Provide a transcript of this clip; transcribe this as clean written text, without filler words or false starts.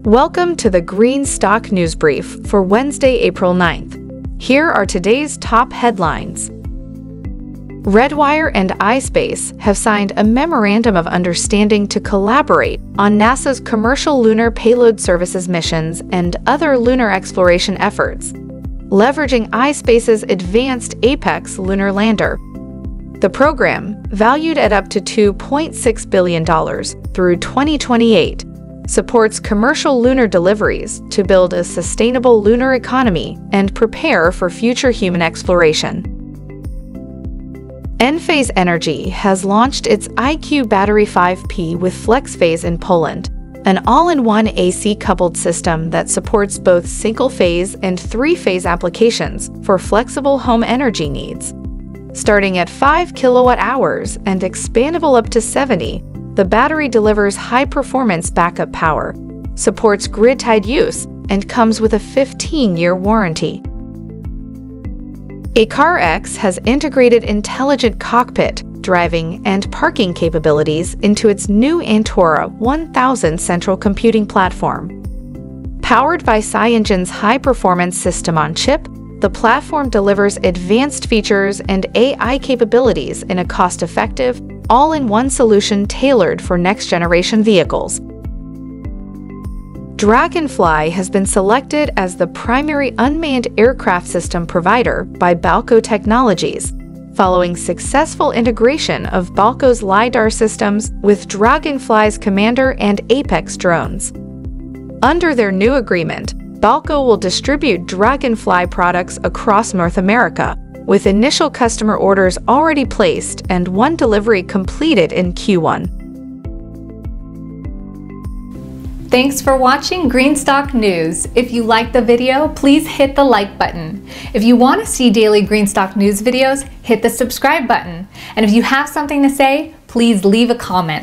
Welcome to the Green Stock News Brief for Wednesday, April 9th. Here are today's top headlines. Redwire and ispace have signed a memorandum of understanding to collaborate on NASA's commercial lunar payload services missions and other lunar exploration efforts, leveraging ispace's advanced Apex lunar lander. The program, valued at up to $2.6 billion through 2028, supports commercial lunar deliveries to build a sustainable lunar economy and prepare for future human exploration. Enphase Energy has launched its IQ Battery 5P with FlexPhase in Poland, an all-in-one AC-coupled system that supports both single-phase and three-phase applications for flexible home energy needs. Starting at 5 kilowatt-hours and expandable up to 70, the battery delivers high-performance backup power, supports grid-tied use, and comes with a 15-year warranty. ECARX has integrated intelligent cockpit, driving, and parking capabilities into its new Antora 1000 central computing platform. Powered by SiEngine's high-performance system-on-chip, the platform delivers advanced features and AI capabilities in a cost-effective, all-in-one solution tailored for next-generation vehicles. Dragonfly has been selected as the primary unmanned aircraft system provider by Balco Technologies, following successful integration of Balco's LiDAR systems with Dragonfly's Commander and Apex drones. Under their new agreement, Balco will distribute Dragonfly products across North America, with initial customer orders already placed and one delivery completed in Q1. Thanks for watching Greenstock News. If you liked the video, please hit the like button. If you want to see daily Greenstock News videos, hit the subscribe button. And if you have something to say, please leave a comment.